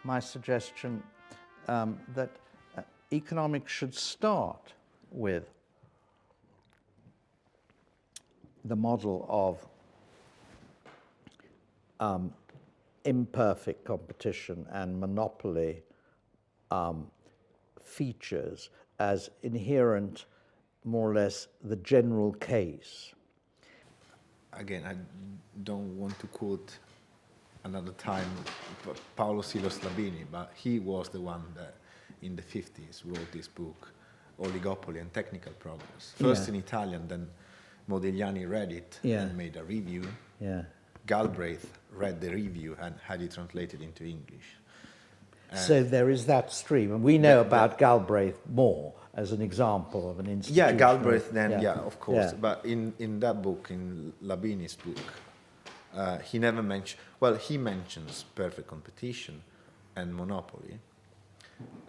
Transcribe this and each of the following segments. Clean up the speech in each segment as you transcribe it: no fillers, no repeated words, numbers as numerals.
my suggestion that economics should start with the model of imperfect competition and monopoly features as inherent, more or less, the general case. Again, I don't want to quote another time Paolo Julis-Rabinowitz, but he was the one that in the 50s wrote this book, Oligopoly and Technical Progress. First in Italian, then Modigliani read it and made a review. Galbraith read the review and had it translated into English. So there is that stream, and we know about Galbraith more as an example of an institution. Yeah, Galbraith then, of course. But in that book, in Labini's book, he never mentioned, well, he mentions perfect competition and monopoly,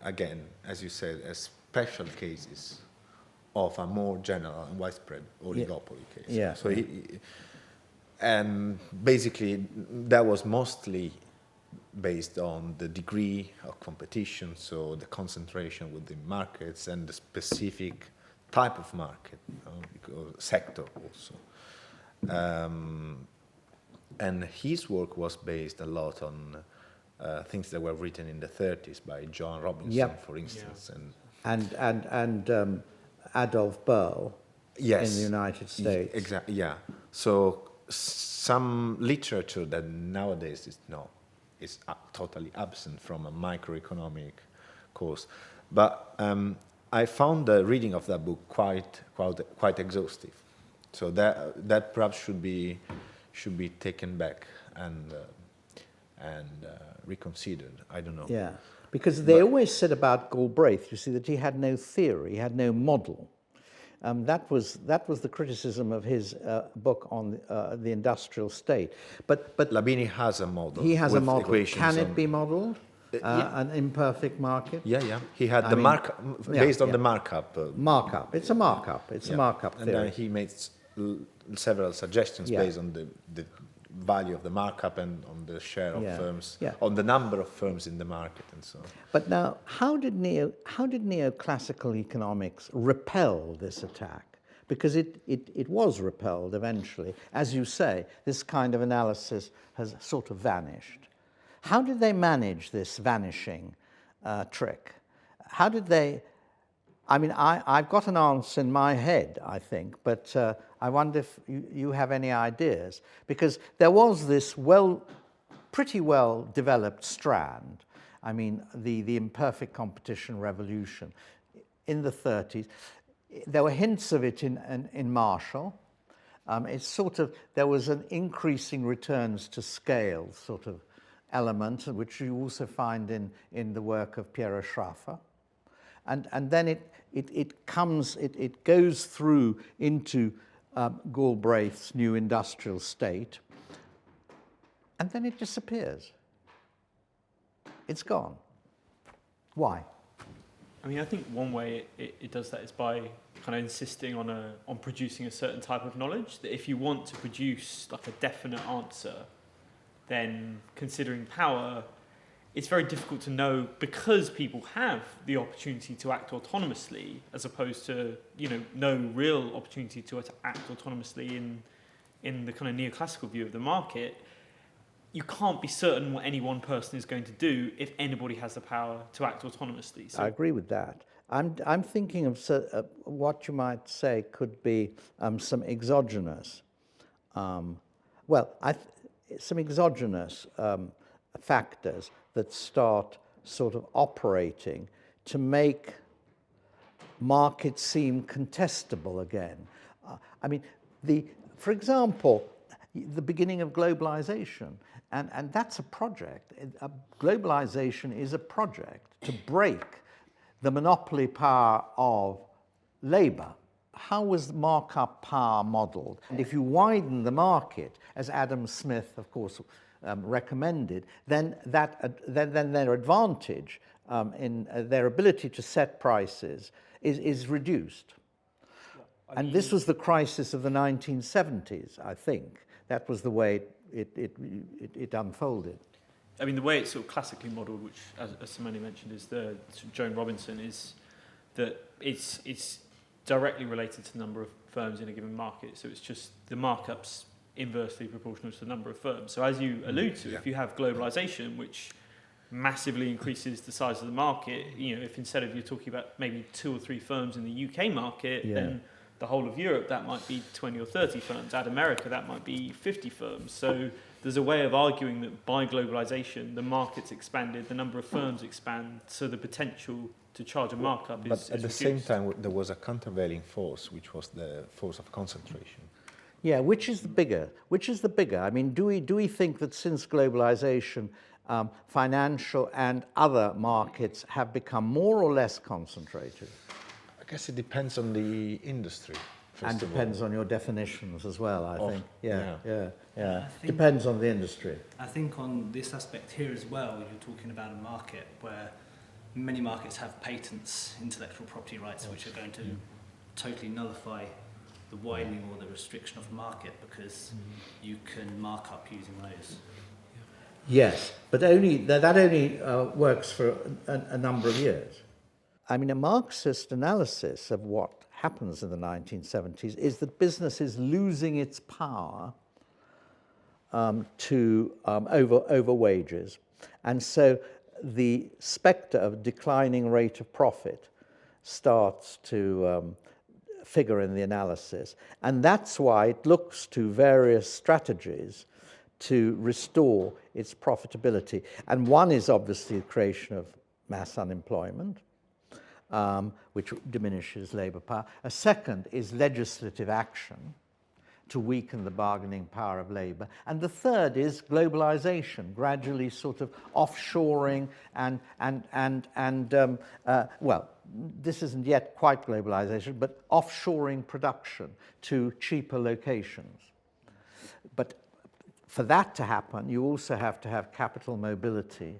again, as you said, as special cases of a more general and widespread oligopoly case. So and basically that was mostly based on the degree of competition, so the concentration within markets and the specific type of market, sector also. And his work was based a lot on things that were written in the 30s by John Robinson, for instance. And Adolf Berle in the United States. Exactly, So some literature that nowadays is totally absent from a microeconomic course. But I found the reading of that book quite exhaustive. So that perhaps should be taken back and reconsidered. I don't know. Yeah, because they always said about Galbraith, you see, that he had no theory, he had no model. That was the criticism of his book on the industrial state. But Labini has a model. He has a model. Can it be modeled? An imperfect market? Yeah. He had the markup based on the markup. Markup. It's a markup. It's a markup theory. And then he made several suggestions based on the value of the markup and on the share of firms, on the number of firms in the market and so on. But now, how did neoclassical economics repel this attack? Because it was repelled eventually. As you say, this kind of analysis has sort of vanished. How did they manage this vanishing trick? How did they... I mean, I've got an answer in my head, I think, but I wonder if you have any ideas. Because there was this pretty well developed strand, I mean, the imperfect competition revolution in the 30s. There were hints of it in Marshall. It's sort of, there was an increasing returns to scale sort of element, which you also find in the work of Piero Sraffa. And then it goes through into Galbraith's new industrial state, and then it disappears. It's gone. Why? I mean, I think one way it does that is by kind of insisting on producing a certain type of knowledge. That if you want to produce like a definite answer, then considering power, it's very difficult to know, because people have the opportunity to act autonomously, as opposed to, no real opportunity to act autonomously in the kind of neoclassical view of the market. You can't be certain what any one person is going to do if anybody has the power to act autonomously. So I agree with that. I'm thinking of what you might say could be some exogenous, some exogenous factors that start sort of operating to make markets seem contestable again. For example, the beginning of globalization, and that's a project. Globalization is a project to break the monopoly power of labor. How was markup power modeled? And if you widen the market, as Adam Smith, of course, recommended, then their advantage in their ability to set prices is reduced. And this was the crisis of the 1970s, I think. That was the way it unfolded. I mean, the way it's sort of classically modelled, which, as Simone mentioned, is the Joan Robinson, is that it's directly related to the number of firms in a given market. So it's just the markups inversely proportional to the number of firms. So as you allude to, if you have globalization, which massively increases the size of the market, if instead of you're talking about maybe 2 or 3 firms in the UK market, then the whole of Europe, that might be 20 or 30 firms. Add America, that might be 50 firms. So there's a way of arguing that by globalization, the market's expanded, the number of firms expand, so the potential to charge a markup is But at the reduced. same time, there was a countervailing force, which was the force of concentration. Yeah, which is the bigger? I mean, do we think that since globalization, financial and other markets have become more or less concentrated? I guess it depends on the industry. And depends on your definitions as well, I think. Yeah. I think- Depends on the industry. I think on this aspect here as well, you're talking about a market where many markets have patents, intellectual property rights, which are going to totally nullify the widening or the restriction of the market because you can mark up using those. Yes, but that only works for a number of years. I mean, a Marxist analysis of what happens in the 1970s is that business is losing its power over wages. And so the spectre of declining rate of profit starts to figure in the analysis. And that's why it looks to various strategies to restore its profitability. And one is obviously the creation of mass unemployment, which diminishes labour power. A second is legislative action to weaken the bargaining power of labour. And the third is globalisation, gradually sort of offshoring well, this isn't yet quite globalisation, but offshoring production to cheaper locations. But for that to happen, you also have to have capital mobility,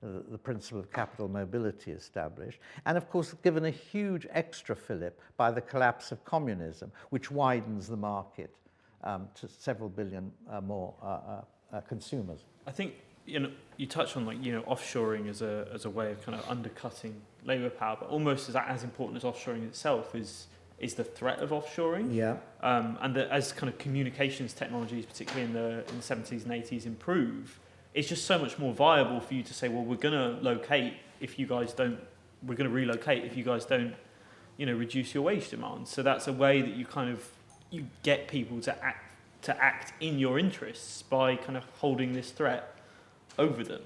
the principle of capital mobility established, and of course given a huge extra fillip by the collapse of communism, which widens the market to several billion more consumers. I think you touched on offshoring as a way of kind of undercutting labour power, but almost as important as offshoring itself is the threat of offshoring. Yeah. And that as kind of communications technologies, particularly in the 70s and 80s, improve, it's just so much more viable for you to say, well, we're going to relocate if you guys don't reduce your wage demands. So that's a way that you get people to act in your interests by kind of holding this threat over them.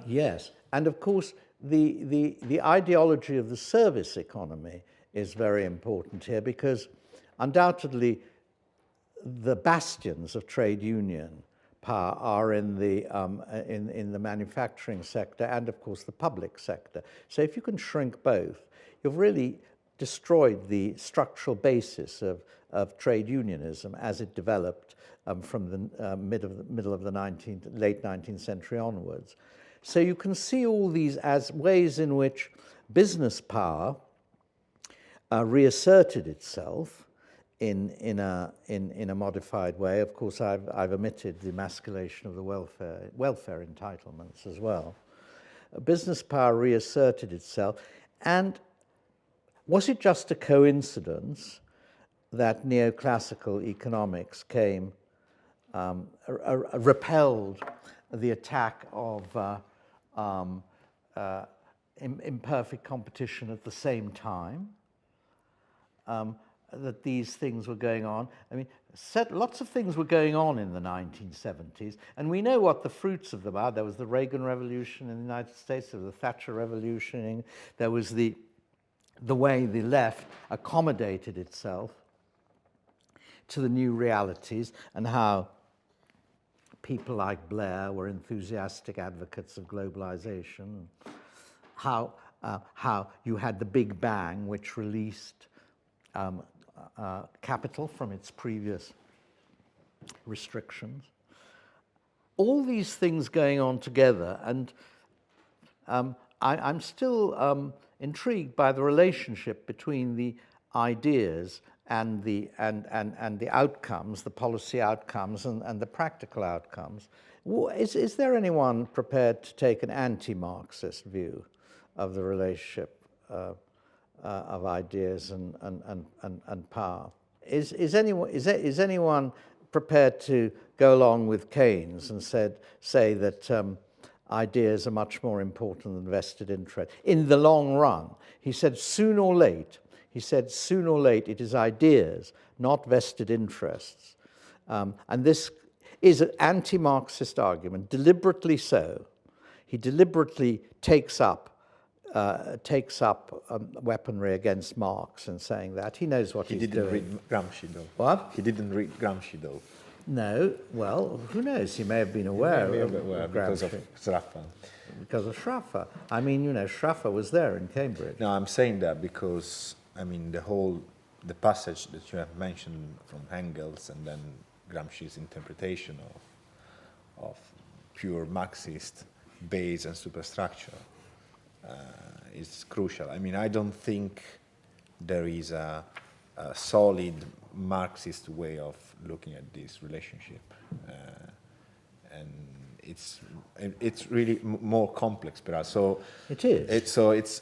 Yes, and of course the ideology of the service economy is very important here, because undoubtedly the bastions of trade union power are in the manufacturing sector and of course the public sector. So if you can shrink both, you've really destroyed the structural basis of trade unionism as it developed from the middle of the late 19th century onwards. So you can see all these as ways in which business power reasserted itself in a modified way. Of course, I've omitted the emasculation of the welfare entitlements as well. Business power reasserted itself, and was it just a coincidence that neoclassical economics came, repelled the attack of imperfect competition at the same time? That these things were going on. I mean, lots of things were going on in the 1970s, and we know what the fruits of them are. There was the Reagan Revolution in the United States, there was the Thatcher Revolution, there was the way the left accommodated itself to the new realities, and how people like Blair were enthusiastic advocates of globalization, how you had the Big Bang, which released capital from its previous restrictions. All these things going on together, and I'm still intrigued by the relationship between the ideas and the outcomes, the policy outcomes and the practical outcomes. Is there anyone prepared to take an anti-Marxist view of the relationship of ideas and power? Is anyone prepared to go along with Keynes and say that ideas are much more important than vested interest in the long run? He said sooner or late, it is ideas, not vested interests. And this is an anti-Marxist argument, deliberately so. He deliberately takes up weaponry against Marx and saying that. He knows what he's doing. He didn't read Gramsci, though. What? He didn't read Gramsci, though. No, well, who knows? He may have been aware of because of Schraffer. Because of Schraffer. I mean, Schraffer was there in Cambridge. No, I'm saying that because, the passage that you have mentioned from Engels and then Gramsci's interpretation of pure Marxist base and superstructure is crucial. I don't think there is a solid Marxist way of looking at this relationship, and it's really more complex, perhaps. So it is.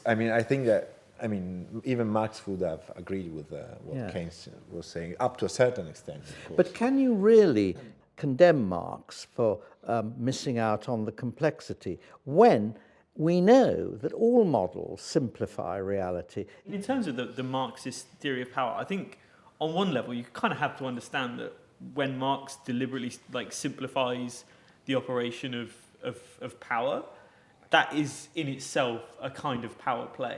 I think that even Marx would have agreed with what Keynes was saying up to a certain extent. Of course. But can you really condemn Marx for missing out on the complexity when we know that all models simplify reality? In terms of the Marxist theory of power, I think on one level you kind of have to understand that when Marx deliberately simplifies the operation of power, that is in itself a kind of power play.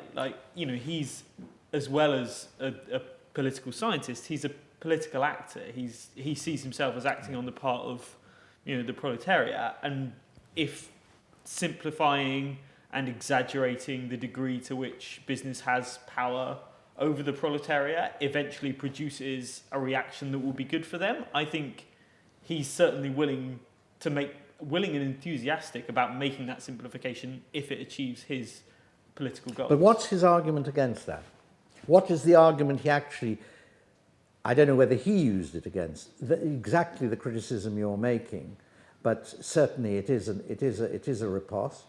He's, as well as a political scientist, he's a political actor. He sees himself as acting on the part of, the proletariat. And if simplifying and exaggerating the degree to which business has power over the proletariat eventually produces a reaction that will be good for them, I think he's certainly willing and enthusiastic about making that simplification if it achieves his political goals. But what's his argument against that? What is the argument he actually, I don't know whether he used it against, exactly the criticism you're making, but certainly it is a riposte.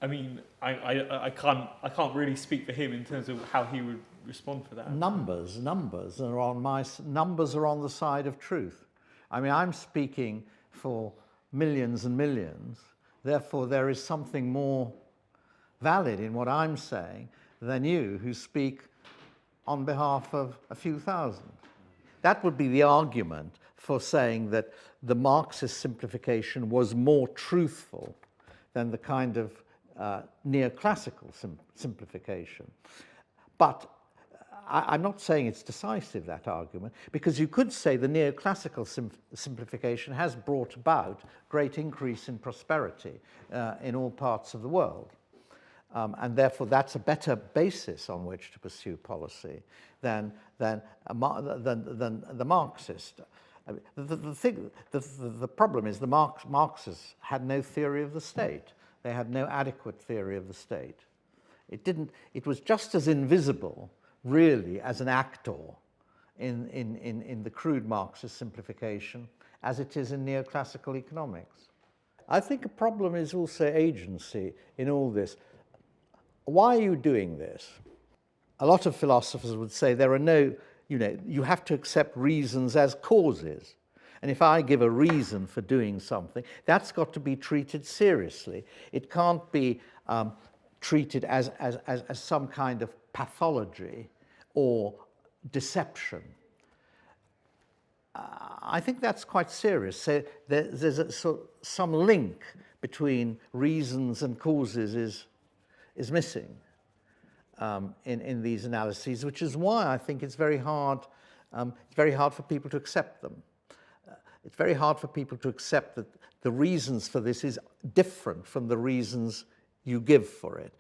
I can't really speak for him in terms of how he would respond for that. Numbers are on the side of truth. I'm speaking for millions and millions. Therefore, there is something more valid in what I'm saying than you, who speak on behalf of a few thousand. That would be the argument for saying that the Marxist simplification was more truthful than the kind of neoclassical simplification. But I'm not saying it's decisive, that argument, because you could say the neoclassical simplification has brought about great increase in prosperity in all parts of the world. And therefore that's a better basis on which to pursue policy than the Marxist. The problem is the Marxists had no theory of the state. They had no adequate theory of the state. It was just as invisible, really, as an actor in the crude Marxist simplification as it is in neoclassical economics. I think a problem is also agency in all this. Why are you doing this? A lot of philosophers would say there are no, you have to accept reasons as causes. And if I give a reason for doing something, that's got to be treated seriously. It can't be treated as some kind of pathology or deception. I think that's quite serious. So there's some link between reasons and causes is missing in these analyses, which is why I think it's very hard for people to accept them. It's very hard for people to accept that the reasons for this is different from the reasons you give for it.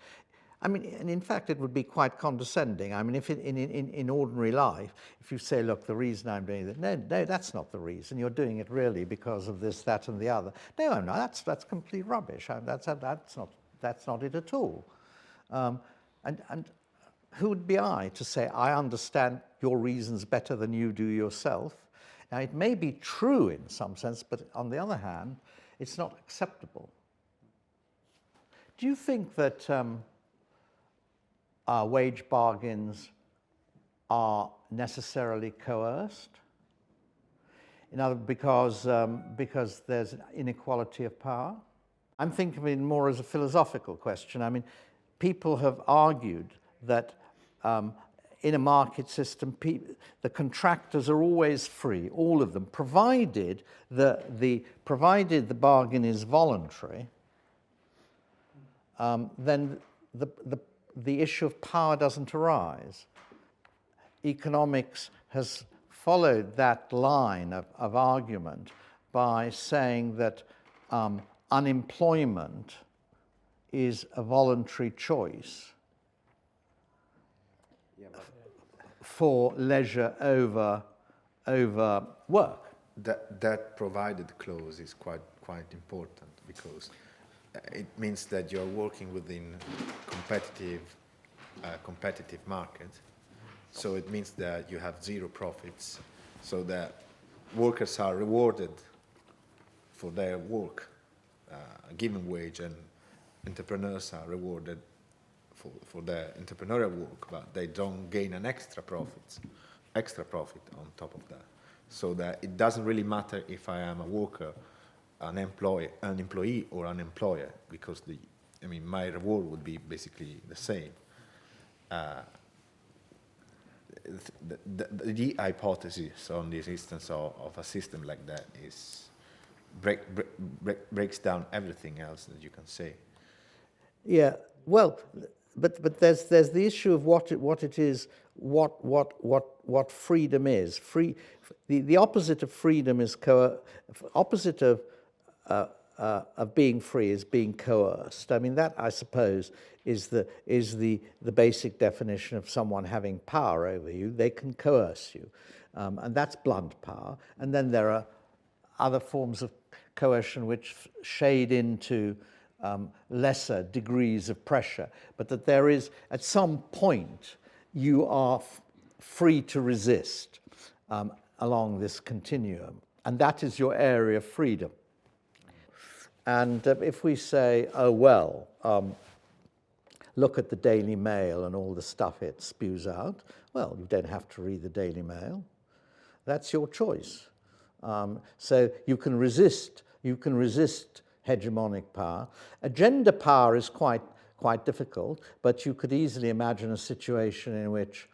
And in fact, it would be quite condescending. If in ordinary life, if you say, look, the reason I'm doing that, no, that's not the reason. You're doing it really because of this, that, and the other. No, I'm not. That's complete rubbish. That's not it at all. And who would be I to say, I understand your reasons better than you do yourself? Now, it may be true in some sense, but on the other hand, it's not acceptable. Do you think that wage bargains are necessarily coerced? In other words, because there's an inequality of power? I'm thinking of it more as a philosophical question. I mean, people have argued that in a market system, the contractors are always free, all of them, provided the bargain is voluntary. Then the issue of power doesn't arise. Economics has followed that line of argument by saying that unemployment is a voluntary choice for leisure over work. That provided clause is quite important, because it means that you're working within competitive market. So it means that you have zero profits, so that workers are rewarded for their work, a given wage, and entrepreneurs are rewarded for their entrepreneurial work, but they don't gain an extra profit on top of that. So that it doesn't really matter if I am a worker, an employee or an employer, because my reward would be basically the same. The hypothesis on the existence of a system like that is breaks down everything else that you can say. Yeah, well, but there's the issue of what it is, what freedom is. The opposite of freedom is opposite of being free is being coerced. I mean, that, I suppose, is the basic definition of someone having power over you. They can coerce you, and that's blunt power. And then there are other forms of coercion which shade into lesser degrees of pressure, but that there is, at some point, you are free to resist along this continuum, and that is your area of freedom. And if we say, oh, well, look at the Daily Mail and all the stuff it spews out, well, you don't have to read the Daily Mail. That's your choice. So you can resist hegemonic power. Agenda power is quite difficult, but you could easily imagine a situation in which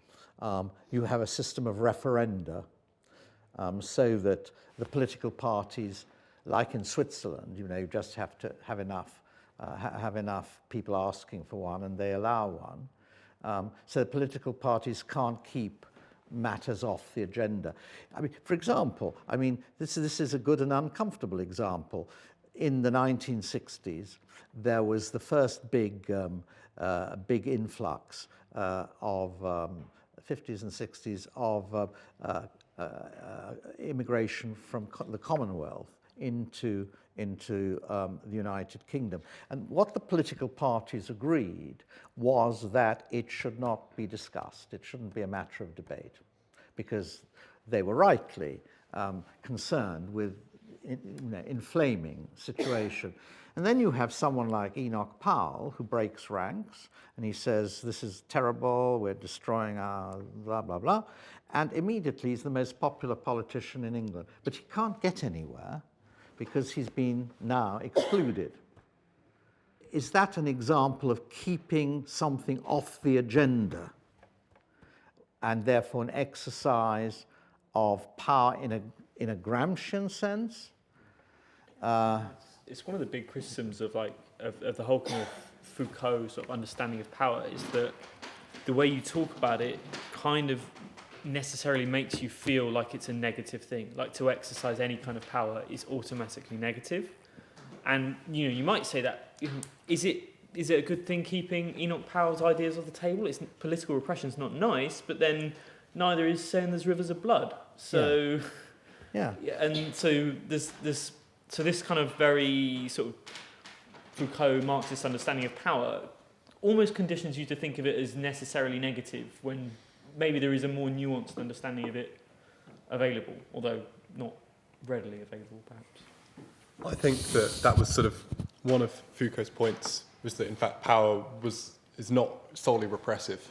you have a system of referenda, so that the political parties, like in Switzerland, you just have to have enough people asking for one, and they allow one. So the political parties can't keep matters off the agenda. I mean, for example, this is a good and uncomfortable example. In the 1960s, there was the first big influx of 50s and 60s of immigration from the Commonwealth into the United Kingdom. And what the political parties agreed was that it should not be discussed. It shouldn't be a matter of debate, because they were rightly concerned with inflaming situation. And then you have someone like Enoch Powell, who breaks ranks, and he says, this is terrible, we're destroying our blah, blah, blah. And immediately he's the most popular politician in England. But he can't get anywhere because he's been now excluded. Is that an example of keeping something off the agenda, and therefore an exercise of power in a Gramscian sense? It's one of the big criticisms of the whole kind of Foucault sort of understanding of power, is that the way you talk about it kind of necessarily makes you feel like it's a negative thing. Like, to exercise any kind of power is automatically negative. And you might say that, is it a good thing keeping Enoch Powell's ideas off the table? Political repression's not nice, but then neither is saying there's rivers of blood. So yeah. And so there's this kind of very sort of Foucault Marxist understanding of power almost conditions you to think of it as necessarily negative, when maybe there is a more nuanced understanding of it available, although not readily available, perhaps. I think that was sort of one of Foucault's points, was that in fact power is not solely repressive.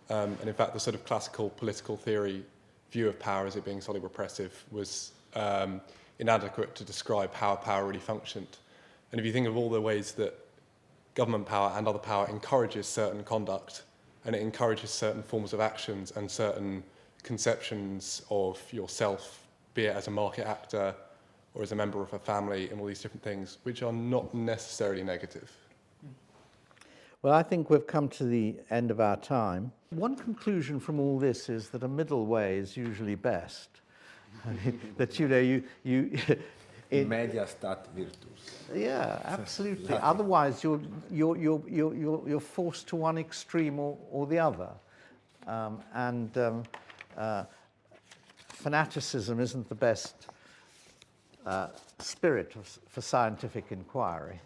And in fact the sort of classical political theory view of power as it being solely repressive was inadequate to describe how power really functioned. And if you think of all the ways that government power and other power encourages certain conduct, and it encourages certain forms of actions and certain conceptions of yourself, be it as a market actor or as a member of a family, and all these different things, which are not necessarily negative. Well, I think we've come to the end of our time. One conclusion from all this is that a middle way is usually best. That, you know, Media stat virtus. Yeah, absolutely. Otherwise, you're forced to one extreme or the other, fanaticism isn't the best spirit for scientific inquiry.